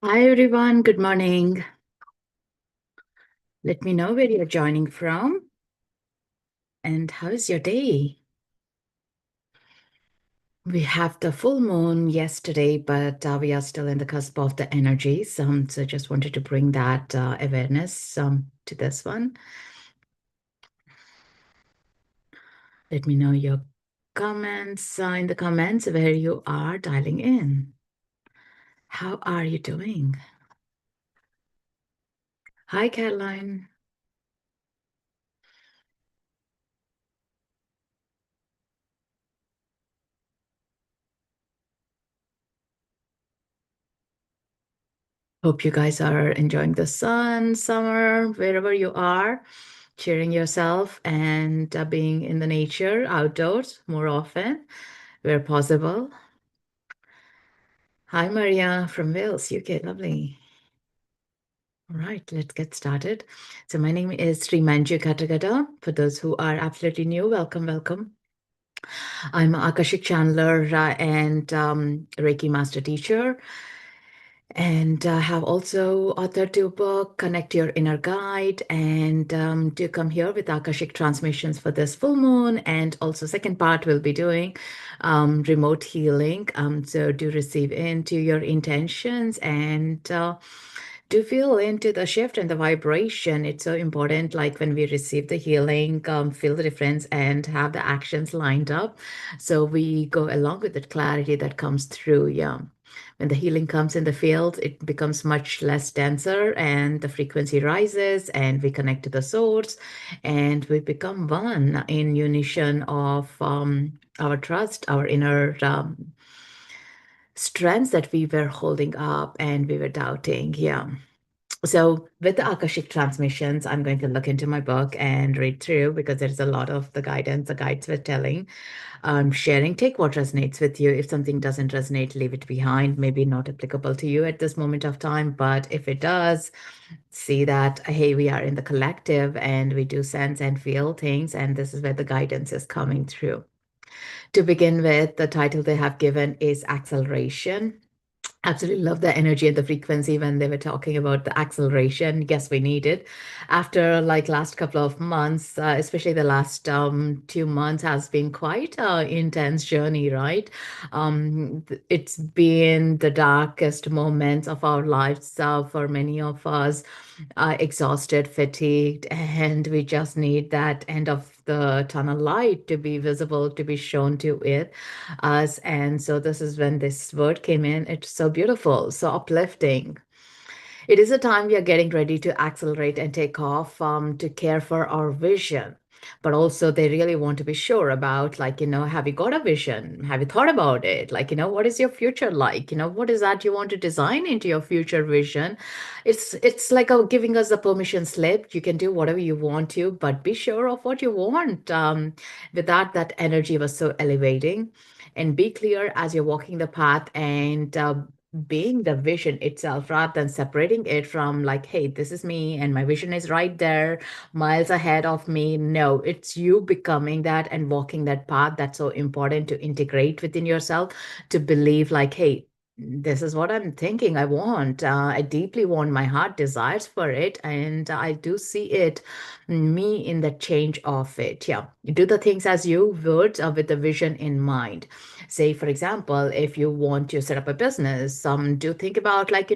Hi everyone, good morning. Let me know where you're joining from and how is your day? We have the full moon yesterday, but we are still in the cusp of the energies. So just wanted to bring that awareness to this one. Let me know your comments in the comments where you are dialing in. How are you doing? Hi, Caroline. Hope you guys are enjoying the sun, summer, wherever you are, cheering yourself and being in the nature, outdoors more often where possible. Hi, Maria from Wales, UK. Lovely. All right, let's get started. So, my name is Srimanju Katragadda. For those who are absolutely new, welcome, welcome. I'm an Akashic channeler and Reiki master teacher. And have also authored two book, Connect Your Inner Guide, and to come here with Akashic transmissions for this full moon. And also second part we'll be doing remote healing. So do receive into your intentions and do feel into the shift and the vibration. It's so important, like when we receive the healing, feel the difference and have the actions lined up. So we go along with the clarity that comes through. Yeah. When the healing comes in the field, it becomes much less denser and the frequency rises and we connect to the source and we become one in unison of our trust, our inner strengths that we were holding up and we were doubting. Yeah. So with the Akashic transmissions, I'm going to look into my book and read through because there's a lot of the guidance, the guides were telling, sharing. Take what resonates with you. If something doesn't resonate, leave it behind. Maybe not applicable to you at this moment of time, but if it does, see that, hey, we are in the collective and we do sense and feel things, and this is where the guidance is coming through. To begin with, the title they have given is Acceleration. Absolutely love the energy and the frequency when they were talking about the acceleration. Yes, we need it. After like last couple of months, especially the last 2 months has been quite an intense journey, right? It's been the darkest moments of our lives for many of us, exhausted, fatigued, and we just need that end of the tunnel light to be visible, to be shown to it us. And so this is when this word came in. It's so beautiful, so uplifting. It is a time we are getting ready to accelerate and take off to care for our vision. But also, they really want to be sure about, like, have you got a vision? Have you thought about it? Like, what is your future like? What is that you want to design into your future vision? It's like giving us a permission slip. You can do whatever you want to, but be sure of what you want. With that energy was so elevating. And be clear as you're walking the path and being the vision itself rather than separating it from like, hey, this is me and my vision is right there, miles ahead of me. No, it's you becoming that and walking that path. That's so important to integrate within yourself, to believe like, hey, this is what I'm thinking I want. I deeply want, my heart desires for it. And I do see it, me in the change of it. Yeah. Do the things as you would with the vision in mind. Say, for example, if you want to set up a business, do think about like,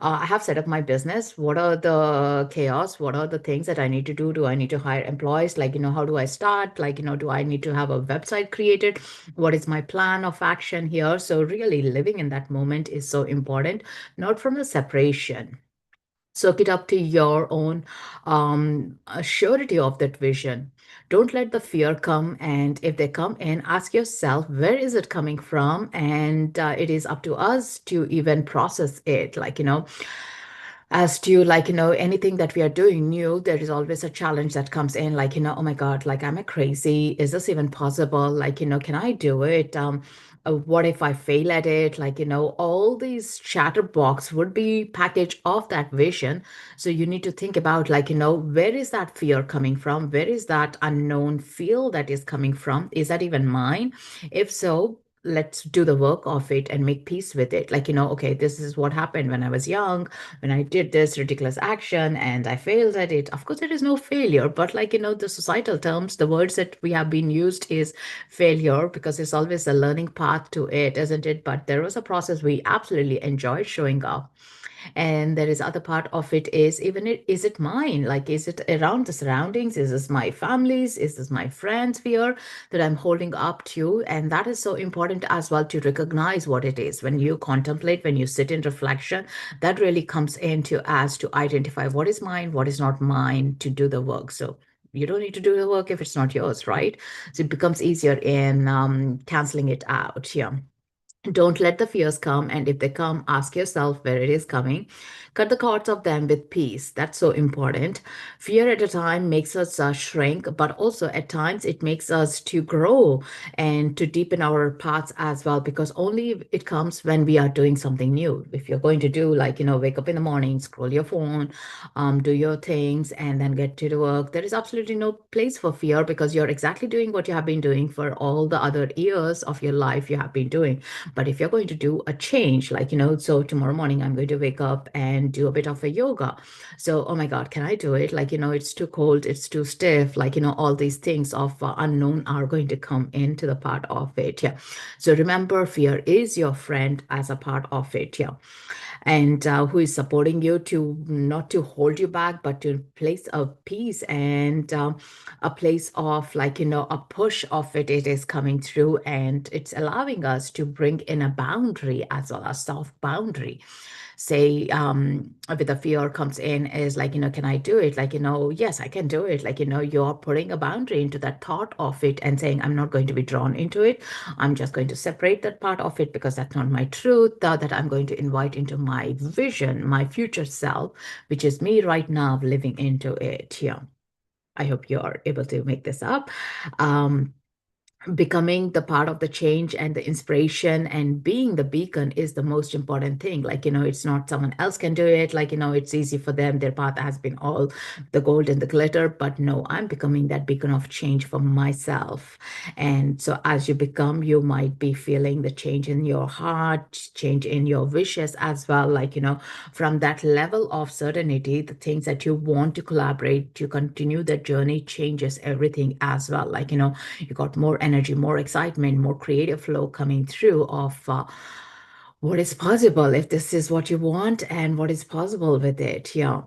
I have set up my business. What are the chaos? What are the things that I need to do? Do I need to hire employees? Like, how do I start? Like, do I need to have a website created? What is my plan of action here? So really living in that moment is so important, not from a separation. Soak it up to your own surety of that vision. Don't let the fear come. And if they come in, ask yourself, where is it coming from? And it is up to us to even process it. Like, as to like, anything that we are doing new, there is always a challenge that comes in, like, oh my God, like, am I crazy? Is this even possible? Like, can I do it? What if I fail at it? Like, all these chatterbox would be package of that vision. So you need to think about like, where is that fear coming from? Where is that unknown feel that is coming from? Is that even mine? If so, let's do the work of it and make peace with it. Like, okay, this is what happened when I was young, when I did this ridiculous action and I failed at it. Of course, there is no failure, but like, the societal terms, the words that we have been used is failure because it's always a learning path to it, isn't it? But there was a process we absolutely enjoyed showing up. And there is other part of it is even is it mine, like is it around the surroundings, is this my family's, is this my friends fear that I'm holding up to? And that is so important as well, to recognize what it is when you contemplate, when you sit in reflection. That really comes into as to identify what is mine, what is not mine, to do the work. So you don't need to do the work if it's not yours, right? So it becomes easier in canceling it out. Yeah. Don't let the fears come. And if they come, ask yourself where it is coming. Cut the cords of them with peace. That's so important. Fear at a time makes us shrink, but also at times it makes us to grow and to deepen our paths as well, because only it comes when we are doing something new. If you're going to do, like, wake up in the morning, scroll your phone, do your things, and then get to the work, there is absolutely no place for fear because you're exactly doing what you have been doing for all the other years of your life you have been doing. But if you're going to do a change, like, so tomorrow morning I'm going to wake up and do a bit of a yoga. So, oh my God, can I do it? Like, it's too cold, it's too stiff, like, all these things of unknown are going to come into the part of it. Yeah. So remember, fear is your friend as a part of it. Yeah. And who is supporting you to not to hold you back, but to place of peace and a place of, like, a push of it. It is coming through and it's allowing us to bring in a boundary as well, a soft boundary. Say, with the fear comes in is like, can I do it? Like, yes, I can do it. Like, you're putting a boundary into that thought of it and saying, I'm not going to be drawn into it. I'm just going to separate that part of it because that's not my truth. That I'm going to invite into my vision, my future self, which is me right now living into it. Yeah. I hope you're able to make this up. Um, Becoming the part of the change and the inspiration and being the beacon is the most important thing. Like, it's not someone else can do it. Like, it's easy for them. Their path has been all the gold and the glitter. But no, I'm becoming that beacon of change for myself. And so as you become, you might be feeling the change in your heart, change in your wishes as well. Like, from that level of certainty, the things that you want to collaborate, to continue the journey changes everything as well. Like, you got more energy, more excitement, more creative flow coming through of what is possible if this is what you want and what is possible with it. Yeah.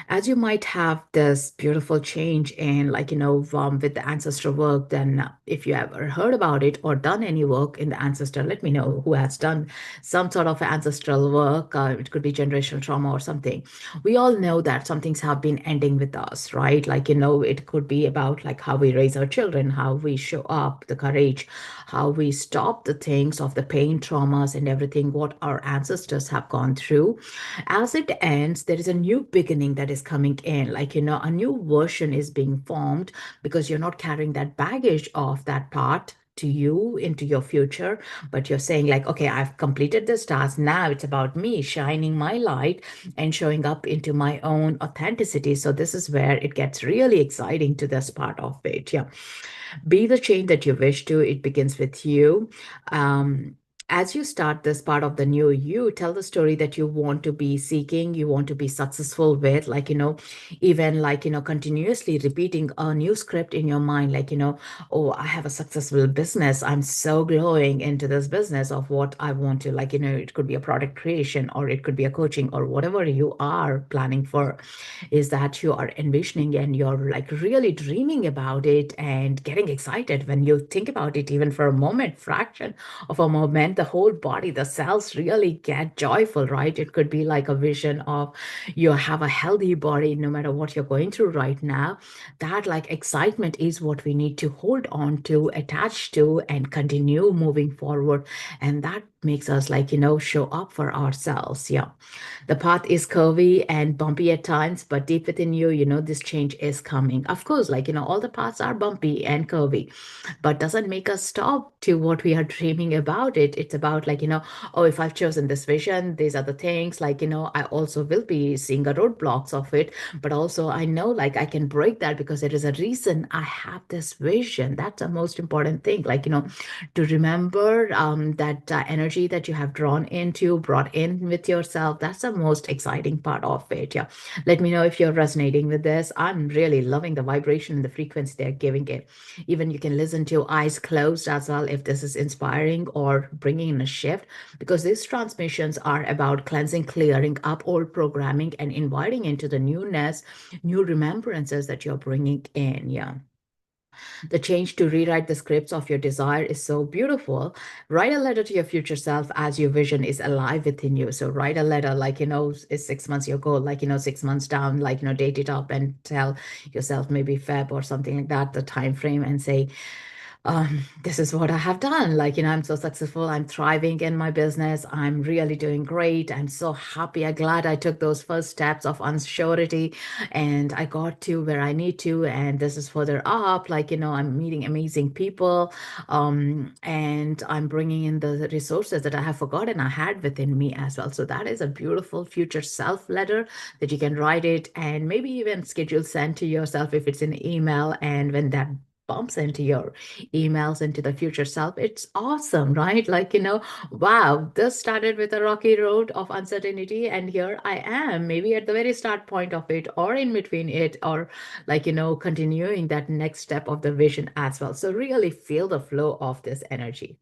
As you might have this beautiful change in, like, with the ancestor work, then if you ever heard about it or done any work in the ancestor, let me know who has done some sort of ancestral work. It could be generational trauma or something. We all know that some things have been ending with us, right? Like, it could be about like how we raise our children, how we show up, the courage, how we stop the things of the pain, traumas, and everything what our ancestors have gone through. As it ends, there is a new beginning that is coming in. Like, a new version is being formed because you're not carrying that baggage of that part to you into your future, but you're saying like, okay, I've completed this task. Now it's about me shining my light and showing up into my own authenticity. So this is where it gets really exciting to this part of it. Yeah. Be the change that you wish to. It begins with you. As you start this part of the new you, tell the story that you want to be seeking, you want to be successful with, like, even like, continuously repeating a new script in your mind, like, oh, I have a successful business. I'm so glowing into this business of what I want to, like, it could be a product creation or it could be a coaching or whatever you are planning for, is that you are envisioning and you're like really dreaming about it and getting excited when you think about it, even for a moment, fraction of a moment, the whole body, the cells really get joyful, right? It could be like a vision of you have a healthy body no matter what you're going through right now. That like excitement is what we need to hold on to, attach to, and continue moving forward. And that makes us like, show up for ourselves. Yeah. The path is curvy and bumpy at times, but deep within you, this change is coming. Of course, like, all the paths are bumpy and curvy, but doesn't make us stop to what we are dreaming about it. It's about like, oh, if I've chosen this vision, these are the things like, I also will be seeing the roadblocks of it, but also I know like I can break that because there is a reason I have this vision. That's the most important thing. Like, to remember that energy that you have brought in with yourself. That's the most exciting part of it. Yeah. Let me know if you're resonating with this. I'm really loving the vibration and the frequency they're giving it. Even you can listen to eyes closed as well if this is inspiring or bringing in a shift, because these transmissions are about cleansing, clearing up old programming, and inviting into the newness, new remembrances that you're bringing in. Yeah. The change to rewrite the scripts of your desire is so beautiful. Write a letter to your future self as your vision is alive within you. So write a letter like, is 6 months your goal, like, 6 months down, like, date it up and tell yourself maybe Feb or something like that, the time frame, and say, this is what I have done. Like, I'm so successful. I'm thriving in my business. I'm really doing great. I'm so happy. I'm glad I took those first steps of unsurety and I got to where I need to. And this is further up. Like, I'm meeting amazing people. And I'm bringing in the resources that I have forgotten I had within me as well. So that is a beautiful future self letter that you can write it and maybe even schedule send to yourself if it's an email. And when that bumps into your emails into the future self, it's awesome, right? Like, wow, this started with a rocky road of uncertainty, and here I am, maybe at the very start point of it, or in between it, or like, continuing that next step of the vision as well. So, really feel the flow of this energy.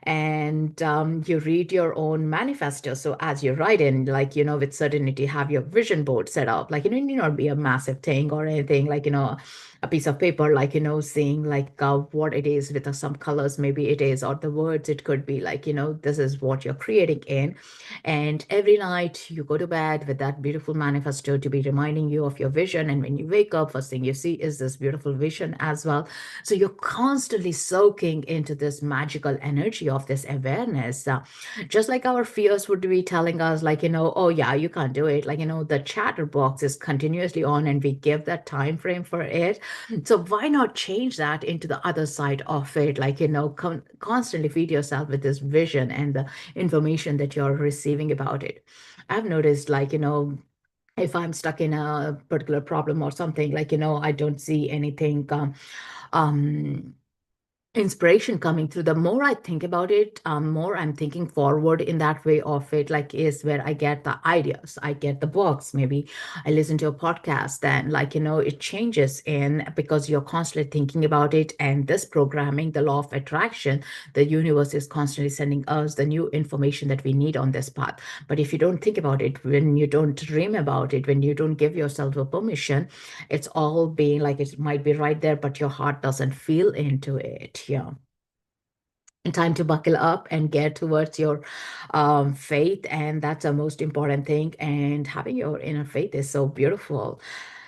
And you read your own manifesto. So as you write in, like, with certainty, have your vision board set up. Like, it need not be a massive thing or anything, like, a piece of paper, like, seeing like what it is with some colors, maybe it is, or the words, it could be like, this is what you're creating in. And every night you go to bed with that beautiful manifesto to be reminding you of your vision. And when you wake up, first thing you see is this beautiful vision as well. So you're constantly soaking into this magical energy of this awareness. Just like our fears would be telling us, like, oh, yeah, you can't do it. Like, the chatterbox is continuously on and we give that time frame for it. So why not change that into the other side of it? Like, constantly feed yourself with this vision and the information that you're receiving about it. I've noticed, like, if I'm stuck in a particular problem or something, like, I don't see anything um, inspiration coming through. The more I think about it, more I'm thinking forward in that way of it, like, is where I get the ideas, I get the books. Maybe I listen to a podcast, and like, it changes in because you're constantly thinking about it. And this programming, the law of attraction, the universe is constantly sending us the new information that we need on this path. But if you don't think about it, when you don't dream about it, when you don't give yourself a permission, it's all being like, it might be right there, but your heart doesn't feel into it. Yeah. And time to buckle up and get towards your faith. And that's the most important thing. And having your inner faith is so beautiful.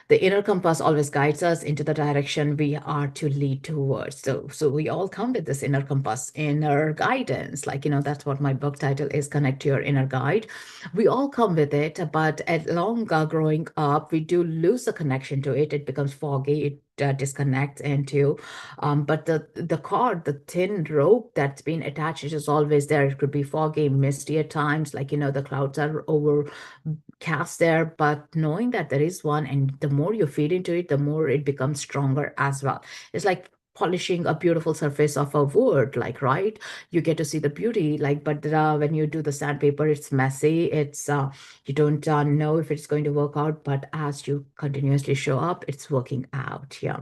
The inner compass always guides us into the direction we are to lead towards. So we all come with this inner compass, inner guidance. Like, that's what my book title is, Connect to Your Inner Guide. We all come with it, but along growing up, we do lose the connection to it. It becomes foggy. It disconnects into, but the cord, the thin rope that's been attached is always there. It could be foggy, misty at times, like, the clouds are overcast there, but knowing that there is one, and the more you feed into it, the more it becomes stronger as well. It's like polishing a beautiful surface of a wood, like, right, you get to see the beauty, like, but when you do the sandpaper, it's messy, it's you don't know if it's going to work out, but as you continuously show up, it's working out. Yeah.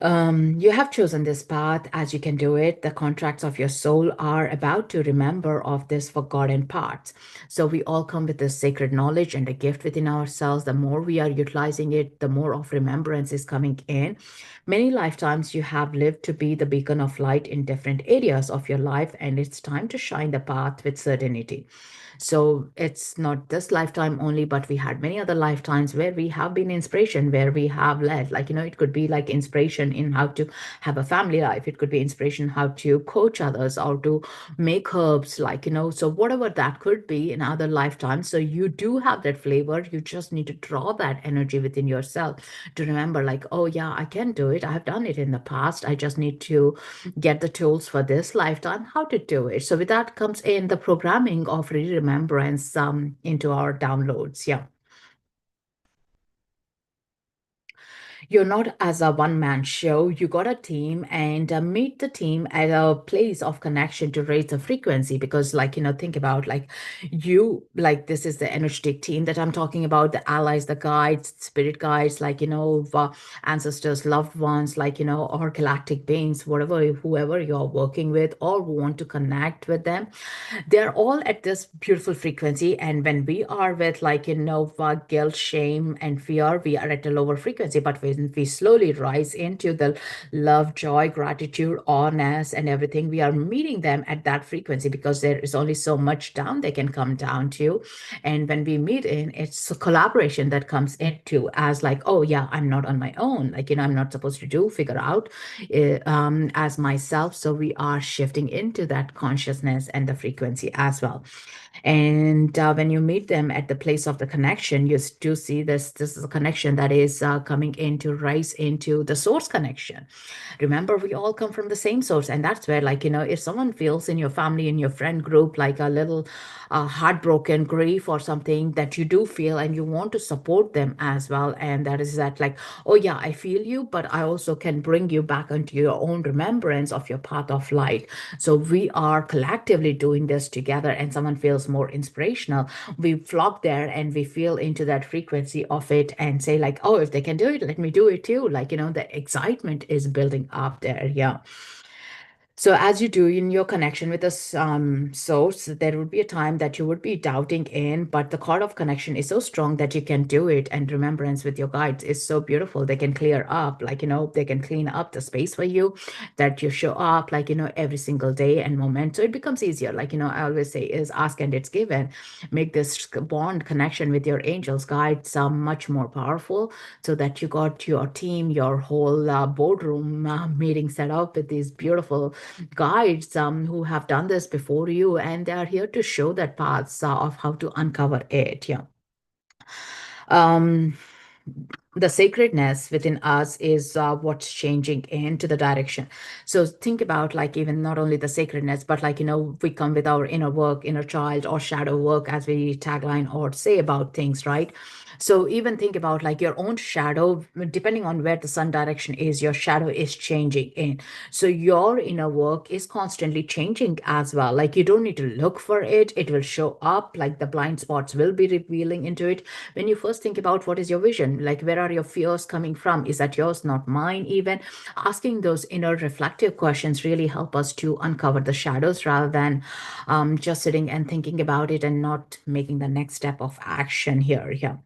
You have chosen this path as you can do it. The contracts of your soul are about to remember of this forgotten parts. So we all come with this sacred knowledge and a gift within ourselves. The more we are utilizing it, the more of remembrance is coming in. Many lifetimes you have lived to be the beacon of light in different areas of your life, and it's time to shine the path with certainty. So it's not this lifetime only, but we had many other lifetimes where we have been inspiration, where we have led. Like, it could be like inspiration inspiration in how to have a family life. It could be inspiration how to coach others or to make herbs, like, so whatever that could be in other lifetimes. So you do have that flavor. You just need to draw that energy within yourself to remember, like, oh yeah, I can do it. I have done it in the past. I just need to get the tools for this lifetime, how to do it. So with that comes in the programming of remembrance into our downloads. Yeah. You're not as a one man show. You got a team, and meet the team at a place of connection to raise the frequency. Because, like, think about, like, this is the energetic team that I'm talking about, the allies, the guides, spirit guides, like, ancestors, loved ones, like, or galactic beings, whatever, whoever you're working with or want to connect with them. They're all at this beautiful frequency. And when we are with, like, guilt, shame, and fear, we are at a lower frequency. But when we slowly rise into the love, joy, gratitude, awareness, and everything, we are meeting them at that frequency, because there is only so much down they can come down to. And when we meet in, it's a collaboration that comes into, as like, oh yeah, I'm not on my own, like, I'm not supposed to figure out as myself. So we are shifting into that consciousness and the frequency as well. And when you meet them at the place of the connection, you do see this is a connection that is coming into rise into the source connection. Remember, we all come from the same source. And that's where, like, if someone feels in your family, in your friend group, like a little heartbroken, grief, or something that you do feel, and you want to support them as well. And that is that, like, oh yeah, I feel you, but I also can bring you back into your own remembrance of your path of light. So we are collectively doing this together, and someone feels more inspirational. We flock there and we feel into that frequency of it and say, like, oh, if they can do it, let me do it too. Like, the excitement is building up there. Yeah. So as you do in your connection with this source, there would be a time that you would be doubting in, but the cord of connection is so strong that you can do it. And remembrance with your guides is so beautiful. They can clear up, like, they can clean up the space for you, that you show up, like, every single day and moment. So it becomes easier. Like, I always say is ask and it's given. Make this bond connection with your angels, guides, much more powerful, so that you got your team, your whole boardroom meeting set up with these beautiful guides who have done this before you, and they are here to show that paths of how to uncover it. Yeah. um the sacredness within us is what's changing into the direction. So think about, like, even not only the sacredness, but, like, we come with our inner work, inner child, or shadow work, as we tagline or say about things, right? So even think about, like, your own shadow, depending on where the sun direction is, your shadow is changing in. So your inner work is constantly changing as well. Like, you don't need to look for it. It will show up, like the blind spots will be revealing into it. When you first think about what is your vision, like, where are your fears coming from? Is that yours, not mine? Even asking those inner reflective questions really help us to uncover the shadows, rather than just sitting and thinking about it and not making the next step of action here. Yeah.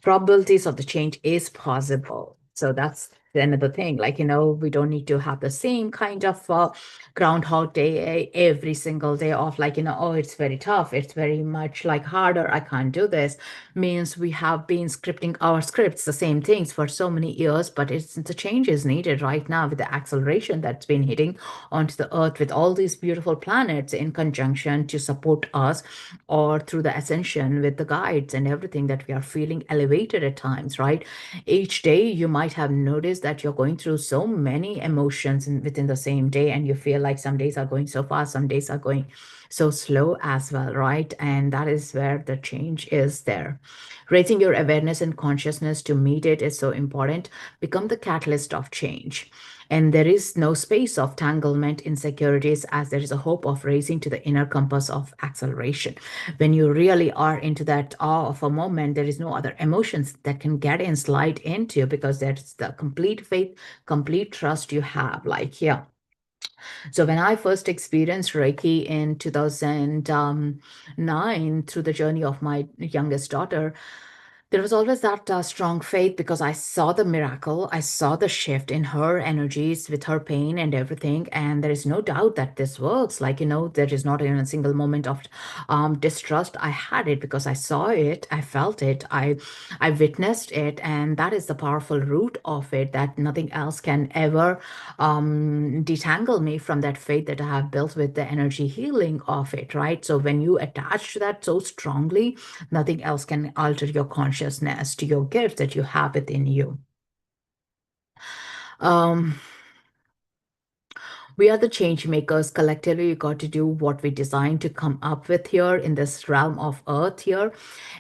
Probabilities of the change is possible. So that's another thing. Like, we don't need to have the same kind of groundhog day every single day of, like, oh, it's very tough. It's very much like harder. I can't do this. Means we have been scripting our scripts, the same things for so many years, but it's the change is needed right now with the acceleration that's been hitting onto the earth with all these beautiful planets in conjunction to support us, or through the ascension with the guides and everything, that we are feeling elevated at times, right? Each day you might have noticed that you're going through so many emotions within the same day, and you feel like some days are going so fast, some days are going so slow as well, right? And that is where the change is there. Raising your awareness and consciousness to meet it is so important. Become the catalyst of change. And there is no space of tanglement, insecurities, as there is a hope of raising to the inner compass of acceleration. When you really are into that awe of a moment, there is no other emotions that can get in, slide into, because that's the complete faith, complete trust you have. Like, yeah. So when I first experienced Reiki in 2009 through the journey of my youngest daughter, There was always that strong faith because I saw the miracle. I saw the shift in her energies with her pain and everything. And there is no doubt that this works. Like, there is not even a single moment of distrust. I had it because I saw it, I felt it, I witnessed it. And that is the powerful root of it, that nothing else can ever detangle me from that faith that I have built with the energy healing of it, right? So when you attach to that so strongly, nothing else can alter your consciousness to your gift that you have within you. Um, we are the change makers. Collectively, we got to do what we designed to come up with here in this realm of earth here,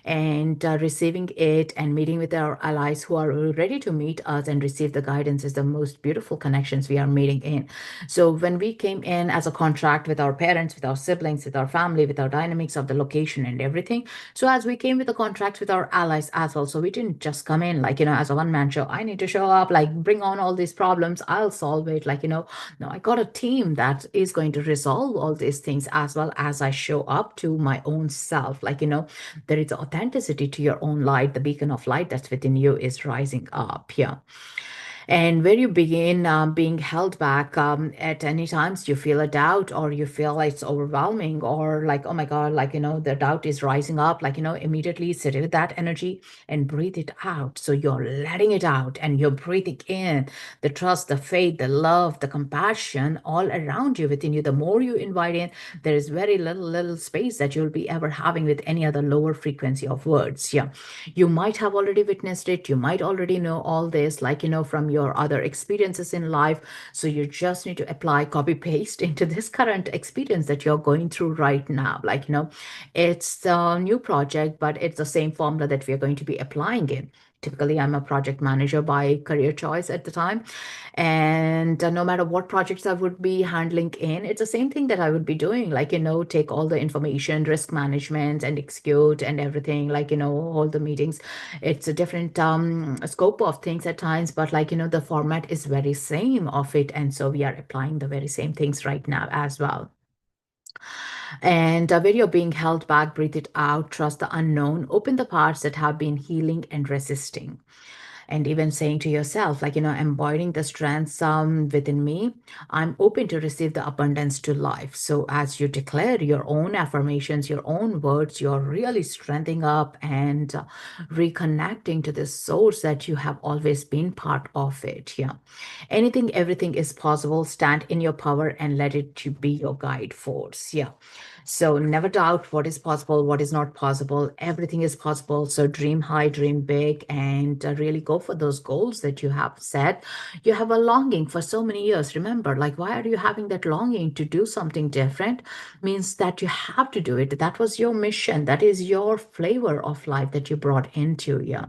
and receiving it and meeting with our allies who are ready to meet us and receive the guidance is the most beautiful connections we are meeting in. So when we came in as a contract with our parents, with our siblings, with our family, with our dynamics of the location and everything, so as we came with the contracts with our allies as well, so we didn't just come in like, as a one-man show. I need to show up, like bring on all these problems, I'll solve it. Like, no, I got a team that is going to resolve all these things as well as I show up to my own self. Like, there is authenticity to your own light. The beacon of light that's within you is rising up here. And where you begin being held back at any times you feel a doubt, or you feel like it's overwhelming, or like, oh my God, like, the doubt is rising up, like, immediately sit with that energy and breathe it out. So you're letting it out and you're breathing in the trust, the faith, the love, the compassion all around you, within you. The more you invite in, there is very little space that you'll be ever having with any other lower frequency of words. Yeah. You might have already witnessed it. You might already know all this, like, from your other experiences in life. So you just need to apply, copy, paste into this current experience that you're going through right now. Like, it's a new project, but it's the same formula that we are going to be applying in. Typically, I'm a project manager by career choice at the time. And no matter what projects I would be handling in, it's the same thing that I would be doing. Like, take all the information, risk management, and execute and everything, like, hold the meetings. It's a different scope of things at times, but like, the format is very same of it. And so we are applying the very same things right now as well. And where you're being held back, breathe it out, trust the unknown, open the parts that have been healing and resisting. And even saying to yourself, like, embodying the strengths within me, I'm open to receive the abundance to life. So as you declare your own affirmations, your own words, you're really strengthening up and reconnecting to the source that you have always been part of it. Yeah. Anything, everything is possible. Stand in your power and let it to be your guide force. Yeah. So never doubt what is possible, what is not possible. Everything is possible. So dream high, dream big, and really go for those goals that you have set. You have a longing for so many years. Remember, like, why are you having that longing to do something different? Means that you have to do it. That was your mission. That is your flavor of life that you brought into. Yeah.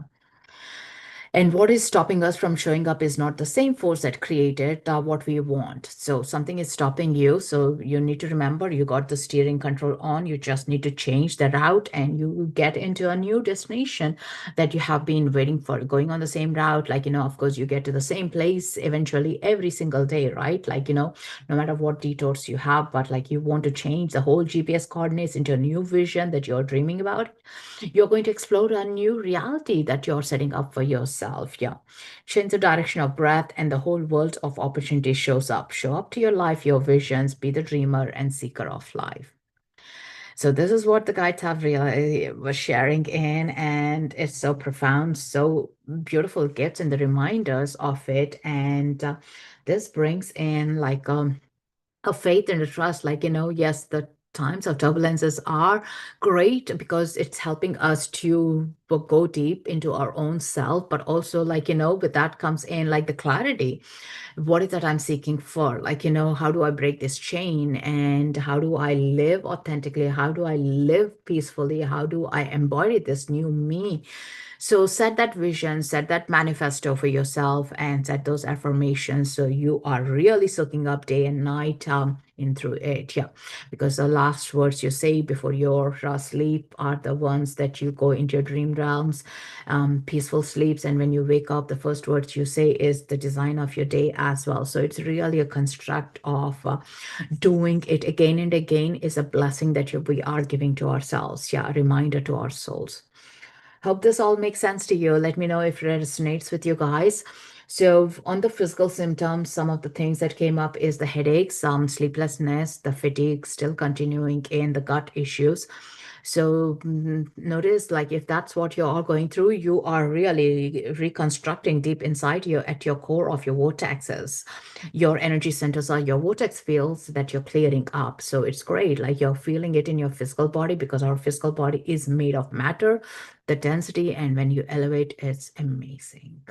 And what is stopping us from showing up is not the same force that created what we want. So something is stopping you. So you need to remember you got the steering control on. You just need to change the route and you get into a new destination that you have been waiting for. Going on the same route, like, of course, you get to the same place eventually every single day, right? Like, no matter what detours you have, but like you want to change the whole GPS coordinates into a new vision that you're dreaming about. You're going to explore a new reality that you're setting up for yourself. Yeah. Change the direction of breath and the whole world of opportunity shows up. Show up to your life, your visions, be the dreamer and seeker of life. So this is what the guides have really was sharing in, and it's so profound, so beautiful gifts and the reminders of it. And this brings in like a faith and a trust, like, yes, the times of turbulences are great because it's helping us to go deep into our own self, but also, like, with that comes in like the clarity. What is that I'm seeking for? Like, how do I break this chain, and how do I live authentically? How do I live peacefully? How do I embody this new me? So set that vision, set that manifesto for yourself, and set those affirmations so you are really soaking up day and night in through it. Yeah, because the last words you say before your sleep are the ones that you go into your dream realms, peaceful sleeps, and when you wake up, the first words you say is the design of your day as well. So it's really a construct of doing it again and again is a blessing that we are giving to ourselves. Yeah, a reminder to our souls. Hope this all makes sense to you. Let me know if it resonates with you guys. So, on the physical symptoms, some of the things that came up is the headaches, some sleeplessness, the fatigue still continuing in the gut issues. So notice, like, if that's what you're all going through, you are really reconstructing deep inside you at your core of your vortexes. Your energy centers are your vortex fields that you're clearing up. So it's great. Like you're feeling it in your physical body because our physical body is made of matter, the density, and when you elevate, it's amazing.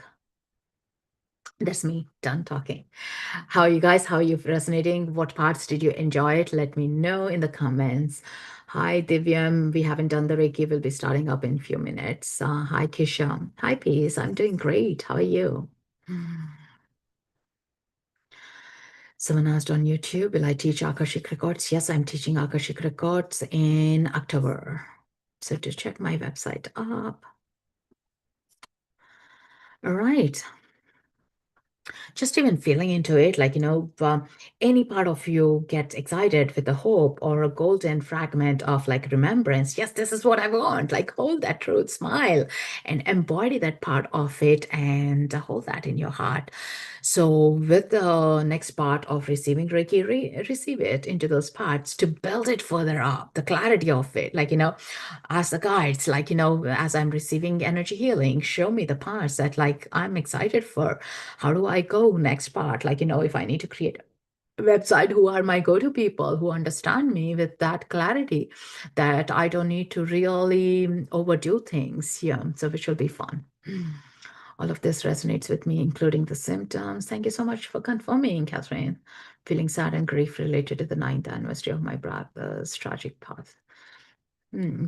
That's me done talking. How are you guys? How are you resonating? What parts did you enjoy it? Let me know in the comments. Hi, Divyam. We haven't done the Reiki. We'll be starting up in a few minutes. Hi, Kisha. Hi, Peace. I'm doing great. How are you? Someone asked on YouTube, will I teach Akashic Records? Yes, I'm teaching Akashic Records in October. So to check my website up. All right. Just even feeling into it, like, any part of you gets excited with a hope or a golden fragment of like remembrance. Yes, this is what I want. Like, hold that truth, smile, and embody that part of it and hold that in your heart. So, with the next part of receiving Reiki, receive it into those parts to build it further up, the clarity of it. Like, as the guides, like, as I'm receiving energy healing, show me the parts that like I'm excited for. How do I go next part? Like, if I need to create a website, who are my go-to people who understand me with that clarity that I don't need to really overdo things. Yeah, so which will be fun. All of this resonates with me, including the symptoms. Thank you so much for confirming, Catherine. Feeling sad and grief related to the ninth anniversary of my brother's tragic path.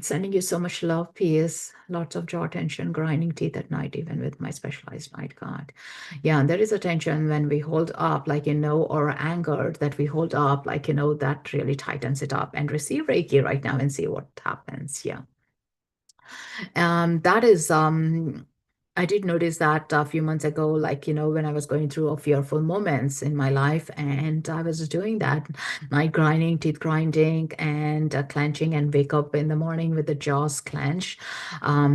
Sending you so much love, peace, lots of jaw tension, grinding teeth at night, even with my specialized night guard. Yeah, and there is a tension when we hold up, like, or angered that we hold up, like, that really tightens it up. And receive Reiki right now and see what happens. Yeah. That is, I did notice that a few months ago, like, when I was going through a fearful moments in my life, and I was doing that night grinding, teeth grinding, and clenching, and wake up in the morning with the jaws clenched,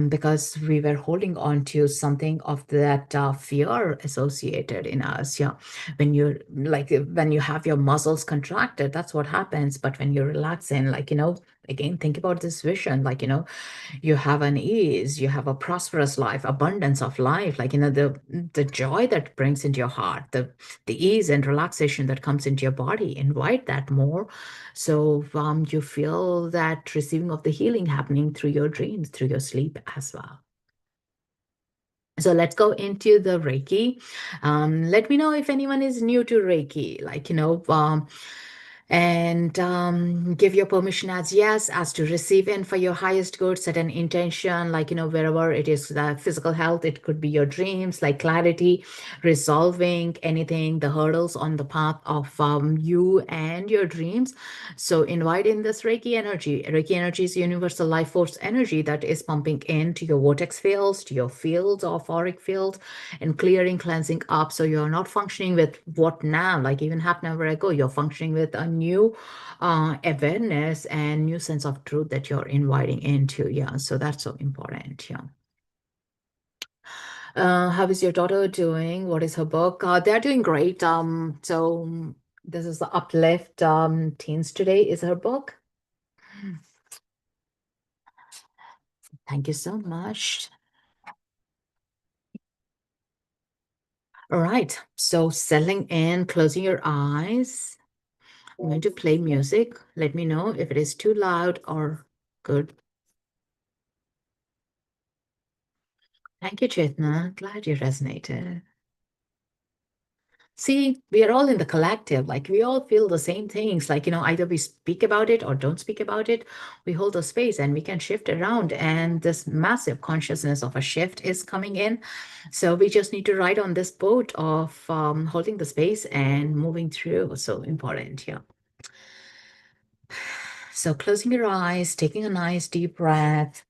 because we were holding on to something of that fear associated in us. Yeah. When you like, when you have your muscles contracted, that's what happens. But when you relax in, like, again, think about this vision, like, you have an ease, you have a prosperous life, abundance of life, like, the joy that brings into your heart, the ease and relaxation that comes into your body. Invite that more. So you feel that receiving of the healing happening through your dreams, through your sleep as well. So let's go into the Reiki. Let me know if anyone is new to Reiki, like, and give your permission as yes, as to receive in for your highest good, set an intention, like, wherever it is, the physical health, it could be your dreams, like clarity, resolving anything, the hurdles on the path of you and your dreams. So invite in this Reiki energy. Reiki energy is universal life force energy that is pumping into your vortex fields, to your fields of auric fields, and clearing, cleansing up. So you're not functioning with what now, like even half an hour ago, you're functioning with a new awareness and new sense of truth that you're inviting into. Yeah, so that's so important. Yeah. How is your daughter doing? What is her book? They're doing great. So this is the Uplift Teens Today is her book. Thank you so much. All right. So settling in, closing your eyes. I'm going to play music. Let me know if it is too loud or good. Thank you, Chetna. Glad you resonated. See, we are all in the collective. Like we all feel the same things. Like, either we speak about it or don't speak about it. We hold the space and we can shift around. And this massive consciousness of a shift is coming in. So we just need to ride on this boat of holding the space and moving through. So important. Yeah. So closing your eyes, taking a nice deep breath.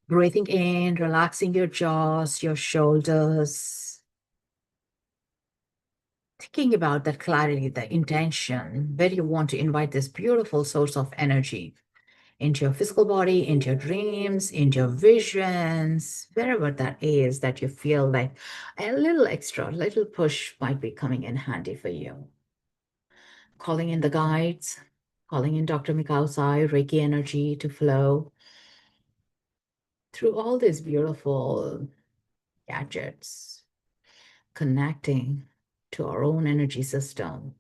Breathing in, relaxing your jaws, your shoulders. Thinking about that clarity, the intention, where you want to invite this beautiful source of energy into your physical body, into your dreams, into your visions, wherever that is that you feel like a little extra, little push might be coming in handy for you. Calling in the guides, calling in Dr. Mikau's Reiki energy to flow through all these beautiful gadgets, connecting to our own energy system,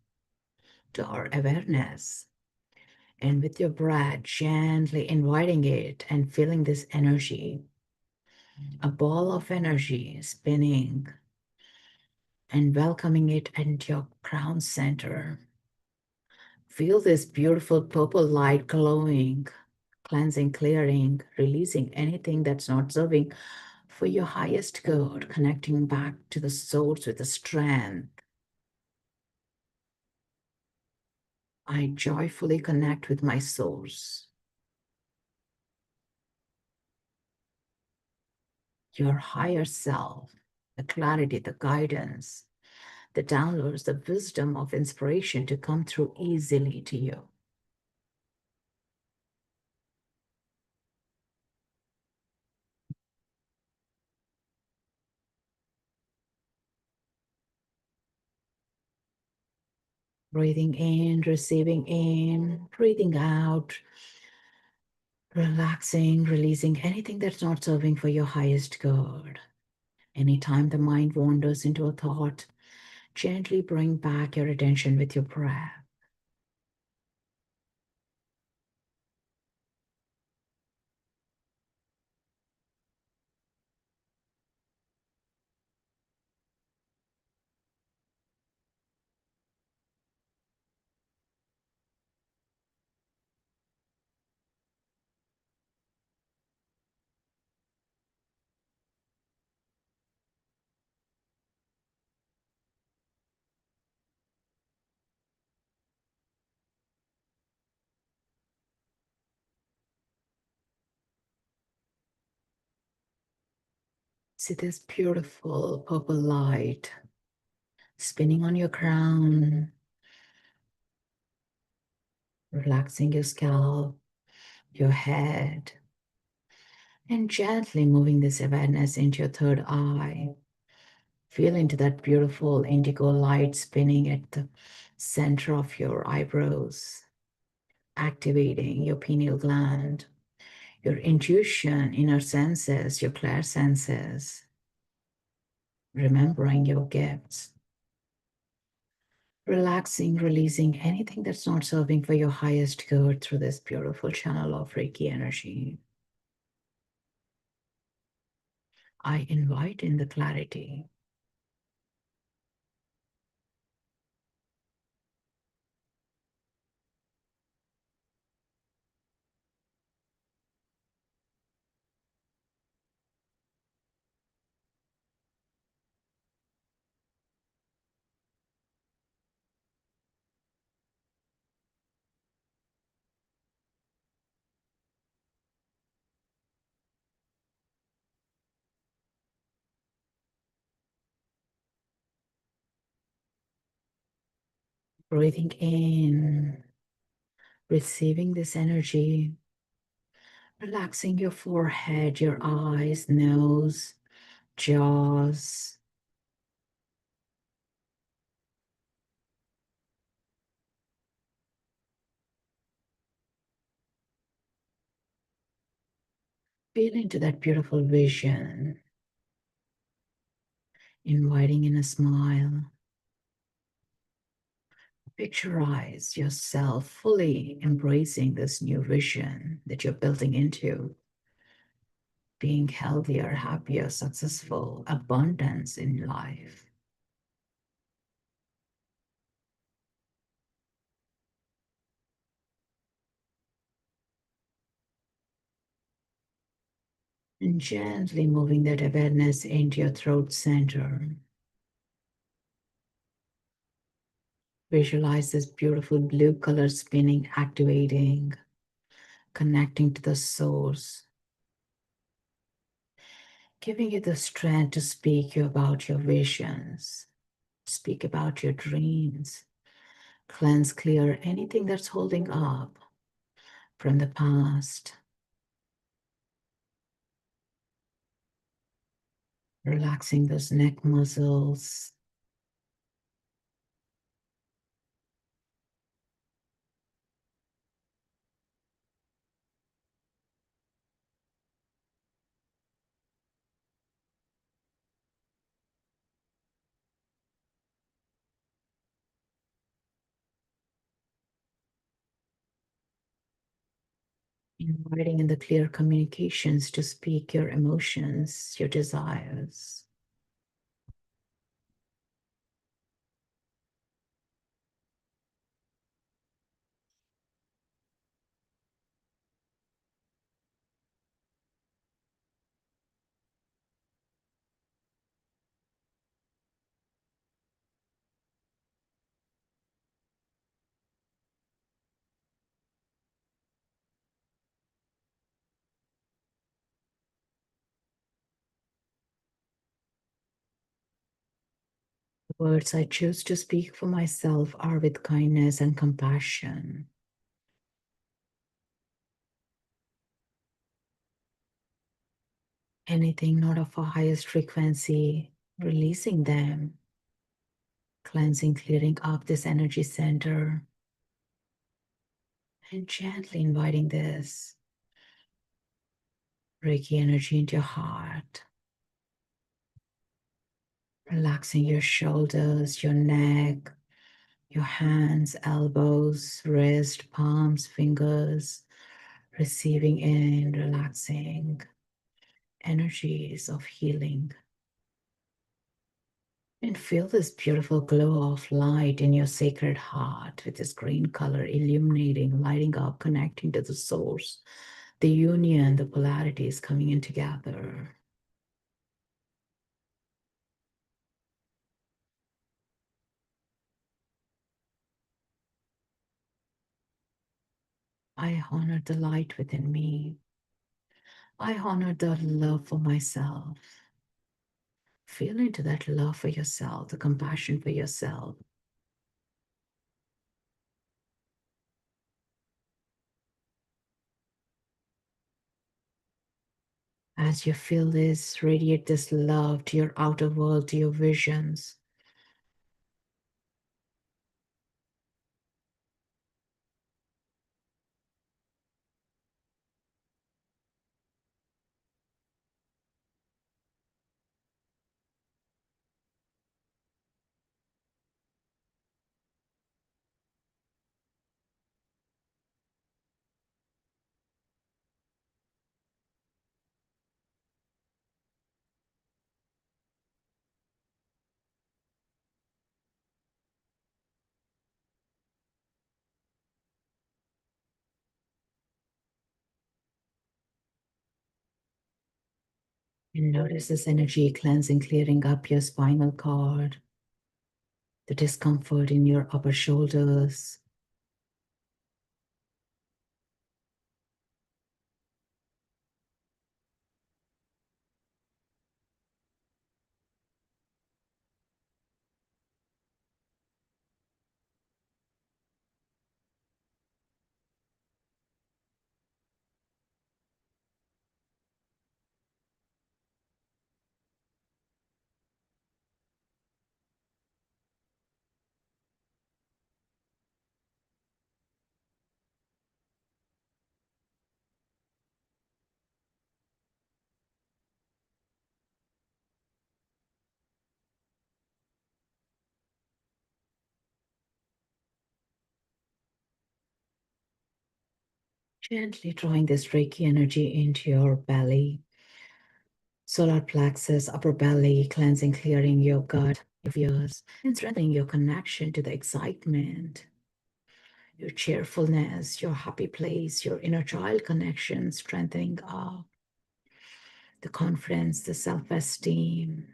to our awareness. And with your breath, gently inviting it and feeling this energy, a ball of energy spinning and welcoming it into your crown center. Feel this beautiful purple light glowing, cleansing, clearing, releasing anything that's not serving for your highest good, connecting back to the source with the strength. I joyfully connect with my source. Your higher self, the clarity, the guidance, the downloads, the wisdom of inspiration to come through easily to you. Breathing in, receiving in, breathing out, relaxing, releasing anything that's not serving for your highest good. Anytime the mind wanders into a thought, gently bring back your attention with your breath. See this beautiful purple light spinning on your crown, relaxing your scalp, your head, and gently moving this awareness into your third eye. Feel into that beautiful indigo light spinning at the center of your eyebrows, activating your pineal gland, your intuition, inner senses, your clair senses, remembering your gifts, relaxing, releasing anything that's not serving for your highest good through this beautiful channel of Reiki energy. I invite in the clarity. Breathing in, receiving this energy, relaxing your forehead, your eyes, nose, jaws. Feel into that beautiful vision, inviting in a smile. Picturize yourself fully embracing this new vision that you're building into, being healthier, happier, successful, abundance in life. And gently moving that awareness into your throat center. Visualize this beautiful blue color spinning, activating, connecting to the source, giving you the strength to speak about your visions, speak about your dreams, cleanse, clear anything that's holding up, from the past. Relaxing those neck muscles. Inviting in the clear communications to speak your emotions, your desires. The words I choose to speak for myself are with kindness and compassion. Anything not of a highest frequency, releasing them, cleansing, clearing up this energy center, and gently inviting this Reiki energy into your heart, relaxing your shoulders, your neck, your hands, elbows, wrist, palms, fingers, receiving in, relaxing energies of healing. And feel this beautiful glow of light in your sacred heart with this green color illuminating, lighting up, connecting to the source. The union, the polarities coming in together. I honor the light within me. I honor the love for myself. Feel into that love for yourself, the compassion for yourself. As you feel this, radiate this love to your outer world, to your visions. And notice this energy cleansing, clearing up your spinal cord, the discomfort in your upper shoulders. Gently drawing this Reiki energy into your belly, solar plexus, upper belly, cleansing, clearing your gut, your fears, and strengthening your connection to the excitement, your cheerfulness, your happy place, your inner child connection, strengthening the confidence, the self-esteem,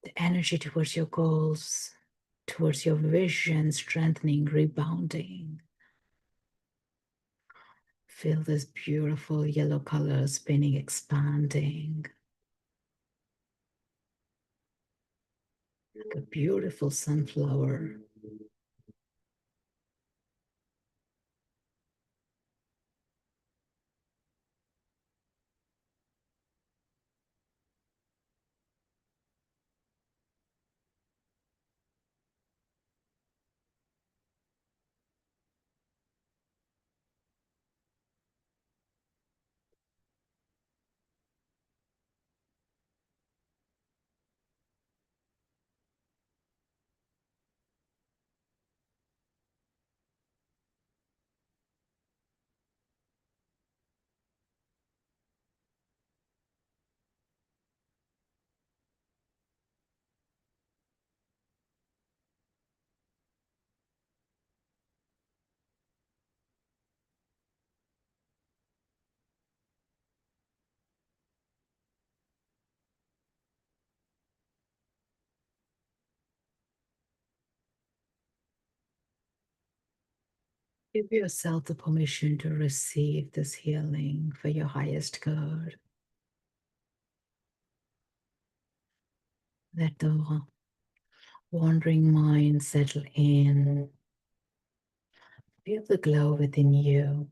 the energy towards your goals, towards your vision, strengthening, rebounding. Feel this beautiful yellow color spinning, expanding. Like a beautiful sunflower. Give yourself the permission to receive this healing for your highest good. Let the wandering mind settle in. Feel the glow within you.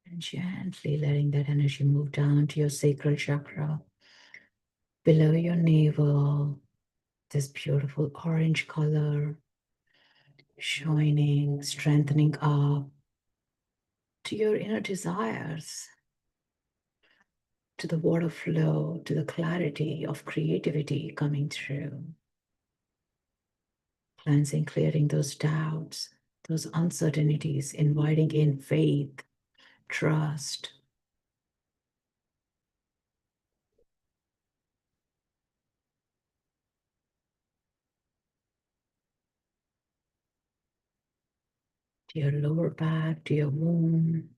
And gently letting that energy move down to your sacral chakra. Below your navel, this beautiful orange color shining, strengthening up to your inner desires, to the water flow, to the clarity of creativity coming through. Cleansing, clearing those doubts, those uncertainties, inviting in faith, trust. To your lower back, to your womb.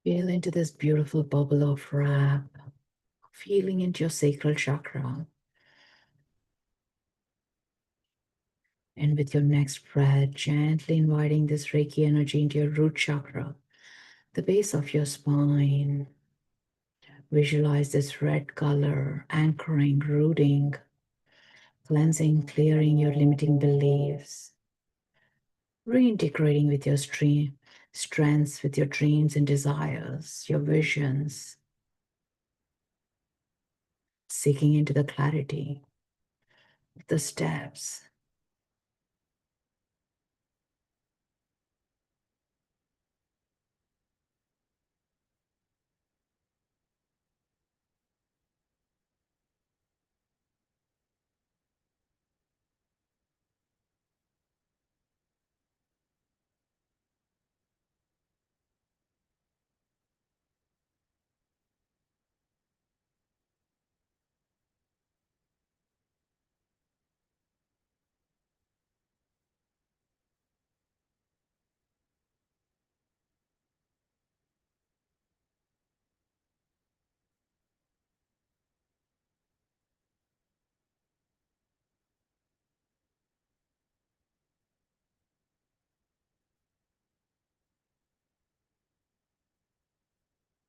Feel into this beautiful bubble of wrap, feeling into your sacral chakra. And with your next breath, gently inviting this Reiki energy into your root chakra, the base of your spine. Visualize this red color anchoring, rooting, cleansing, clearing your limiting beliefs, reintegrating with your strengths, with your dreams and desires, your visions, seeking into the clarity of the steps.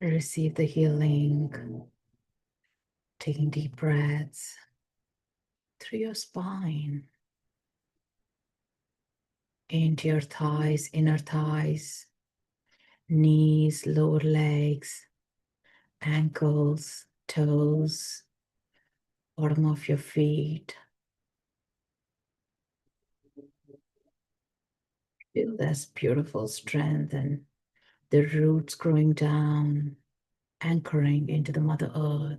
Receive the healing, taking deep breaths through your spine, into your thighs, inner thighs, knees, lower legs, ankles, toes, bottom of your feet. Feel this beautiful strength and the roots growing down anchoring into the Mother Earth.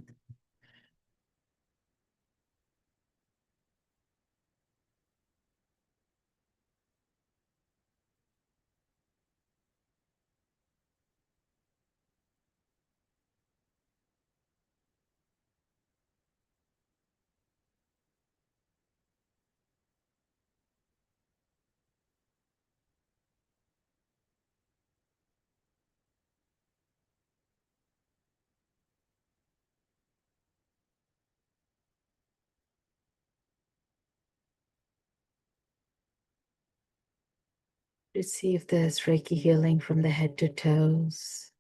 Receive this Reiki healing from the head to toes,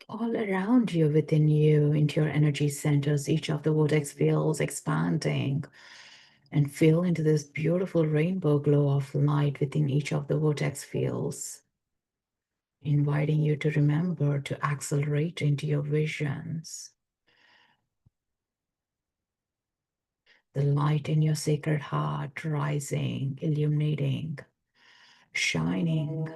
all around you, within you, into your energy centers. Each of the vortex fields expanding, and feel into this beautiful rainbow glow of light within each of the vortex fields, inviting you to remember to accelerate into your visions. The light in your sacred heart rising, illuminating, shining.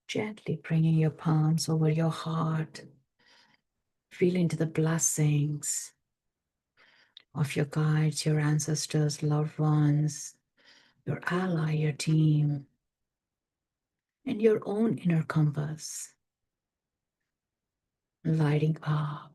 Gently bringing your palms over your heart. Feel into the blessings of your guides, your ancestors, loved ones, your ally, your team, and your own inner compass, lighting up.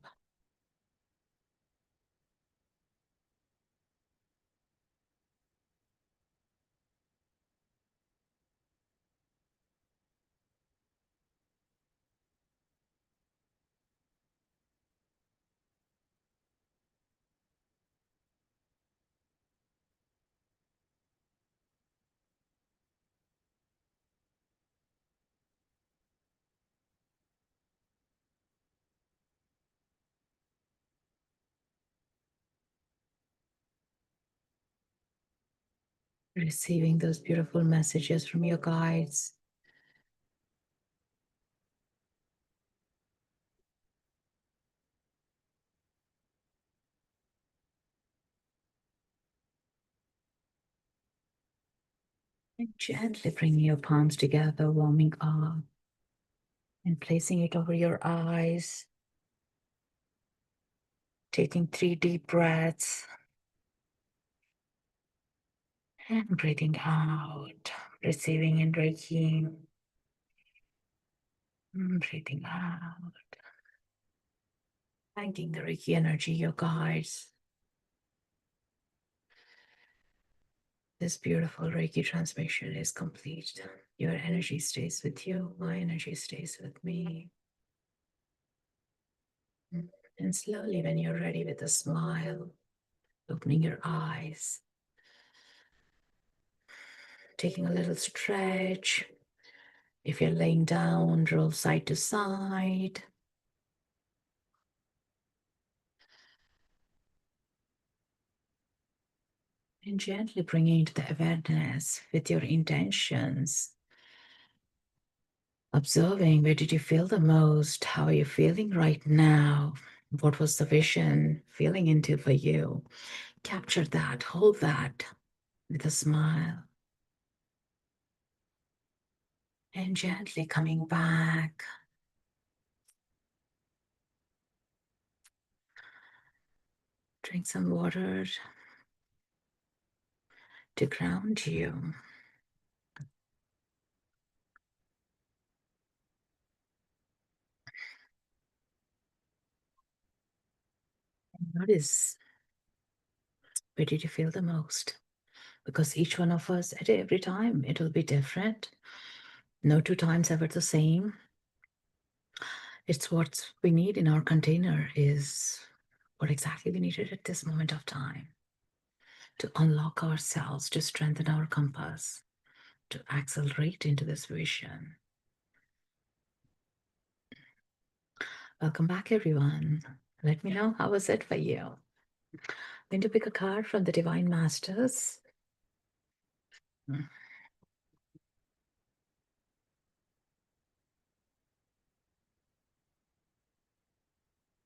Receiving those beautiful messages from your guides. And gently bringing your palms together, warming up, and placing it over your eyes. Taking 3 deep breaths and breathing out. Receiving in Reiki. Breathing out. Thanking the Reiki energy, your guides. This beautiful Reiki transmission is complete. Your energy stays with you. My energy stays with me. And slowly, when you're ready, with a smile, opening your eyes, taking a little stretch. If you're laying down, roll side to side. And gently bringing into the awareness with your intentions. Observing, where did you feel the most? How are you feeling right now? What was the vision feeling into for you? Capture that, hold that with a smile. And gently coming back. Drink some water to ground you. Notice, where did you feel the most? Because each one of us, at every time, it will be different. No 2 times ever the same. It's what we need in our container is what exactly we needed at this moment of time to unlock ourselves, to strengthen our compass, to accelerate into this vision. Welcome back, everyone. Let me know how was it for you. Going to pick a card from the Divine Masters. Hmm.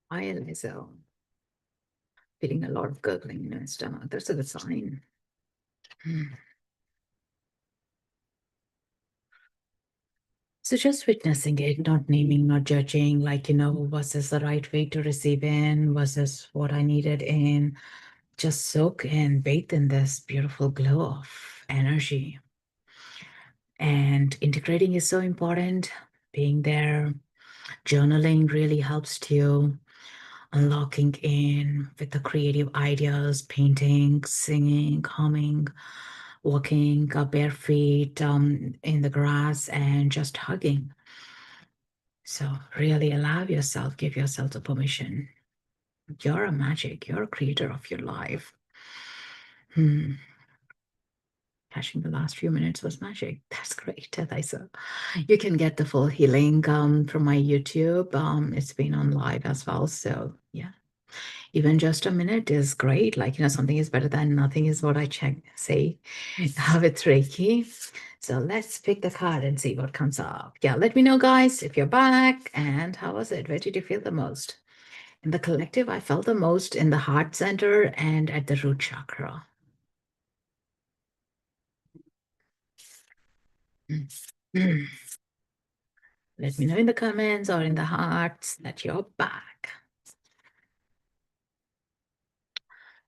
Hi, Eliza. Feeling a lot of gurgling in your stomach. That's a good sign. Hmm. So just witnessing it, not naming, not judging, like, was this the right way to receive in? Was this what I needed in? Just soak and bathe in this beautiful glow of energy. And integrating is so important. Being there, journaling really helps to unlocking in with the creative ideas, painting, singing, humming, walking bare feet in the grass, and just hugging. So really allow yourself, give yourself the permission. You're a magic, you're a creator of your life. Catching the last few minutes was magic. That's great, Eliza. You can get the full healing from my YouTube. It's been on live as well. So yeah, even just a minute is great. Like, something is better than nothing is what I say with Reiki. So let's pick the card and see what comes up. Yeah, let me know, guys, if you're back. And how was it? Where did you feel the most? In the collective, I felt the most in the heart center and at the root chakra. Mm. Let me know in the comments or in the hearts that you're back.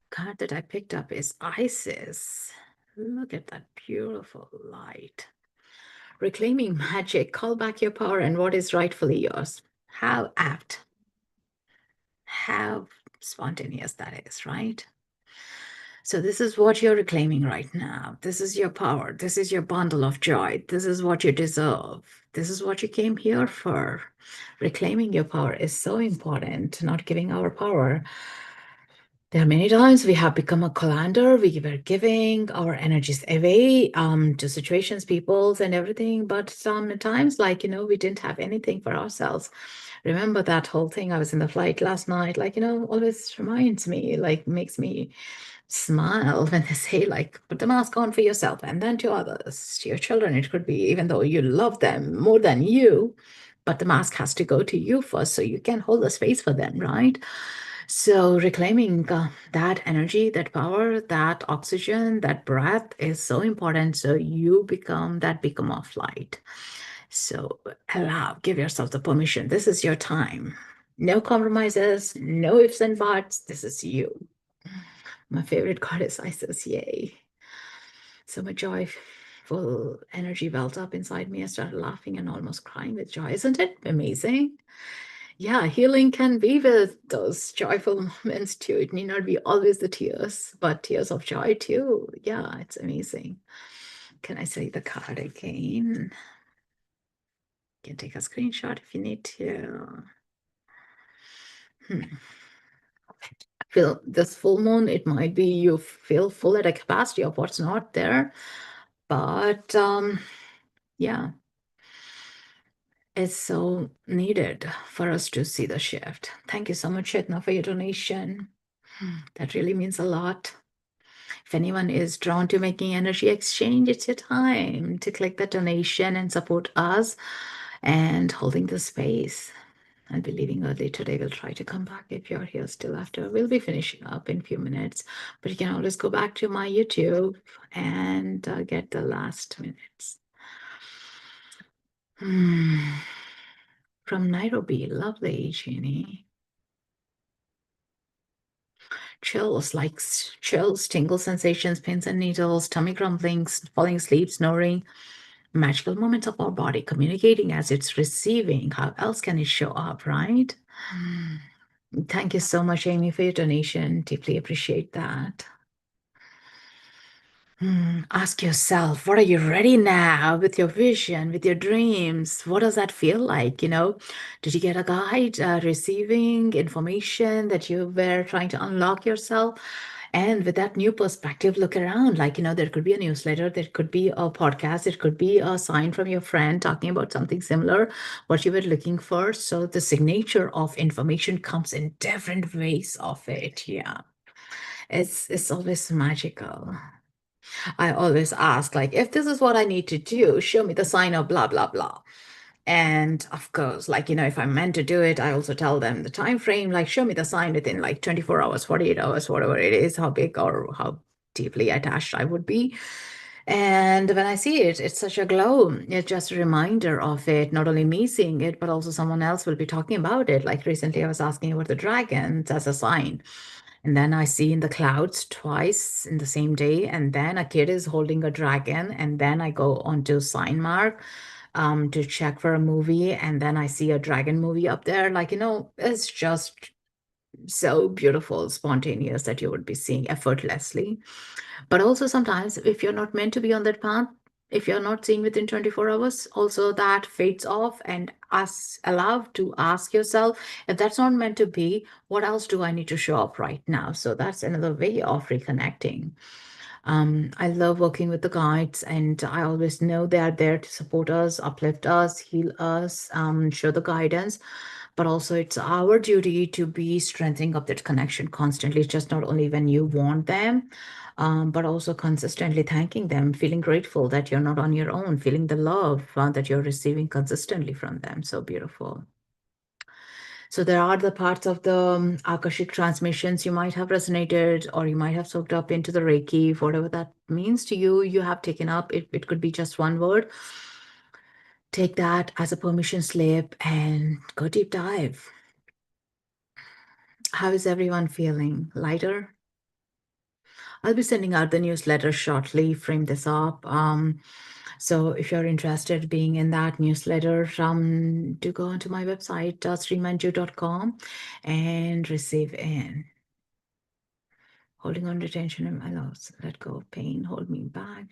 Card that I picked up is Isis. Look at that beautiful light. Reclaiming magic, call back your power and what is rightfully yours. How apt, how spontaneous that is, right? So this is what you're reclaiming right now. This is your power. This is your bundle of joy. This is what you deserve. This is what you came here for. Reclaiming your power is so important, not giving our power. There are many times we have become a colander. We were giving our energies away to situations, peoples, and everything. But sometimes, like, we didn't have anything for ourselves. Remember that whole thing? I was in the flight last night, like, always reminds me, like, makes me smile when they say, like, put the mask on for yourself and then to others, to your children. It could be, even though you love them more than you, but the mask has to go to you first so you can hold the space for them, right? So reclaiming that energy, that power, that oxygen, that breath is so important. So you become that beacon of light. So give yourself the permission. This is your time. No compromises, no ifs and buts. This is you. My favorite card is Isis. Yay. So much joyful energy welled up inside me. I started laughing and almost crying with joy. Isn't it amazing? Yeah, healing can be with those joyful moments too. It may not be always the tears, but tears of joy too. Yeah, it's amazing. Can I say the card again? You can take a screenshot if you need to. I feel this full moon, it might be you feel full at a capacity of what's not there. But yeah, it's so needed for us to see the shift. Thank you so much, Chetna, for your donation. That really means a lot. If anyone is drawn to making energy exchange, it's your time to click the donation and support us and holding the space. I'll be leaving early today. We'll try to come back if you're here still after. We'll be finishing up in a few minutes, but you can always go back to my YouTube and get the last minutes. From Nairobi, lovely, Jeannie. Chills, like chills, tingle sensations, pins and needles, tummy grumblings, falling asleep, snoring, magical moments of our body communicating as it's receiving. How else can it show up, right? Thank you so much, Amy, for your donation. Deeply appreciate that. Ask yourself, what are you ready now with your vision, with your dreams? What does that feel like? Did you get a guide receiving information that you were trying to unlock yourself? And with that new perspective, look around. Like, there could be a newsletter, there could be a podcast, it could be a sign from your friend talking about something similar, what you were looking for. So the signature of information comes in different ways of it. Yeah. It's always magical. I always ask, like, if this is what I need to do, show me the sign of blah, blah, blah. And of course, like, if I'm meant to do it, I also tell them the time frame, like, show me the sign within like 24 hours, 48 hours, whatever it is, how big or how deeply attached I would be. And when I see it, it's such a glow. It's just a reminder of it, not only me seeing it, but also someone else will be talking about it. Like recently, I was asking about the dragons as a sign. And then I see in the clouds twice in the same day. And then a kid is holding a dragon. And then I go onto Sign Mark to check for a movie. And then I see a dragon movie up there. Like, it's just so beautiful, spontaneous that you would be seeing effortlessly. But also sometimes if you're not meant to be on that path, if you're not seeing within 24 hours, also that fades off and us allowed to ask yourself, if that's not meant to be, what else do I need to show up right now? So that's another way of reconnecting. I love working with the guides, and I always know they are there to support us, uplift us, heal us, show the guidance. But also, it's our duty to be strengthening up that connection constantly, just not only when you want them, but also consistently thanking them, feeling grateful that you're not on your own, feeling the love that you're receiving consistently from them. So beautiful. So there are the parts of the Akashic transmissions you might have resonated or you might have soaked up into the Reiki, whatever that means to you, you have taken up. It could be just one word. Take that as a permission slip and go deep dive. How is everyone feeling? Lighter? I'll be sending out the newsletter shortly. Frame this up. So if you're interested being in that newsletter, do go onto my website, srimanju.com, and receive in. Holding on to tension in my loss. Let go of pain. Hold me back.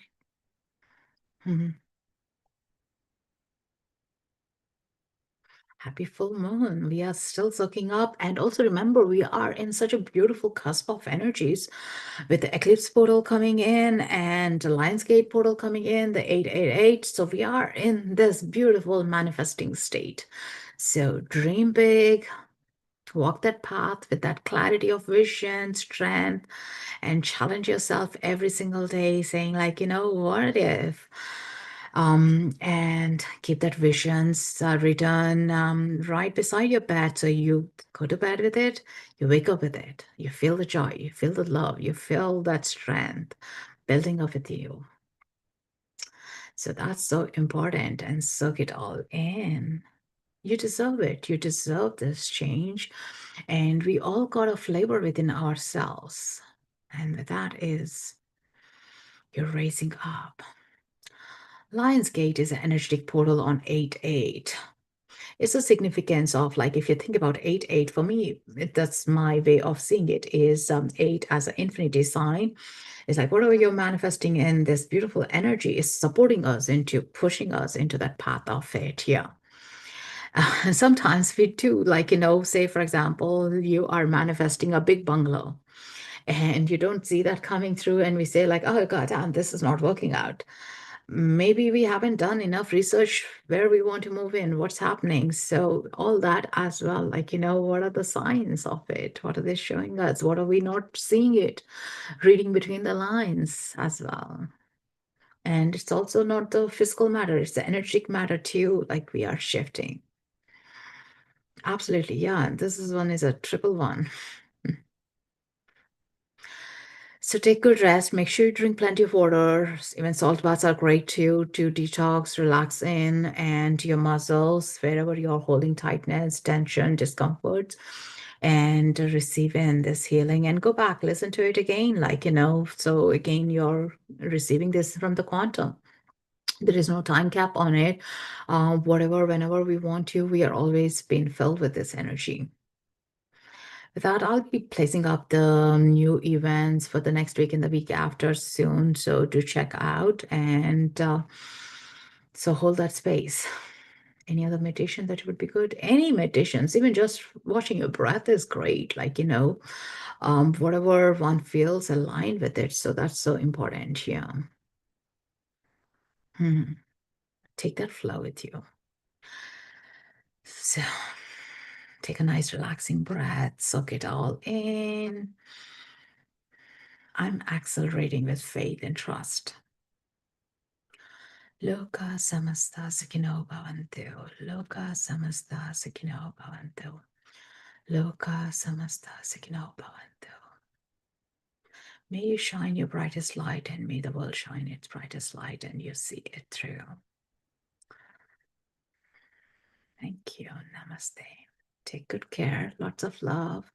Happy full moon. We are still soaking up. And also remember, we are in such a beautiful cusp of energies with the eclipse portal coming in and the Lionsgate portal coming in, the 888. So we are in this beautiful manifesting state. So dream big, walk that path with that clarity of vision, strength, and challenge yourself every single day, saying, like, what if? And keep that visions written right beside your bed. So you go to bed with it, you wake up with it, you feel the joy, you feel the love, you feel that strength building up with you. So that's so important and soak it all in. You deserve it. You deserve this change. And we all got a flavor within ourselves. And that is you're raising up. Lionsgate is an energetic portal on 8-8. It's a significance of, like, if you think about 8-8, for me, that's my way of seeing it, is 8 as an infinity sign. It's like whatever you're manifesting in this beautiful energy is supporting us into pushing us into that path of it. Yeah. Sometimes we do, like, say, for example, you are manifesting a big bungalow and you don't see that coming through, and we say, like, oh, God damn, this is not working out. Maybe we haven't done enough research where we want to move in, what's happening. So, all that as well, like, what are the signs of it? What are they showing us? What are we not seeing it? Reading between the lines as well. And it's also not the physical matter, it's the energetic matter too, like we are shifting. Absolutely, yeah. This is one is a triple one. So take good rest. Make sure you drink plenty of water. Even salt baths are great too to detox, relax in, and your muscles, wherever you're holding tightness, tension, discomfort, and receive in this healing. And go back, listen to it again. Like, so again, you're receiving this from the quantum. There is no time cap on it. Whatever, whenever we want to, we are always being filled with this energy. With that, I'll be placing up the new events for the next week and the week after soon. So do check out and so hold that space. Any other meditation that would be good? Any meditations, even just watching your breath is great. Like, whatever one feels aligned with it. So that's so important. Yeah. Take that flow with you. So take a nice relaxing breath, soak it all in. I'm accelerating with faith and trust. Loka samasta sukhino bhavantu. Loka samasta sukhino bhavantu. Loka samasta sukhino bhavantu. May you shine your brightest light, and may the world shine its brightest light, and you see it through. Thank you. Namaste. Take good care. Lots of love.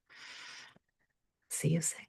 See you soon.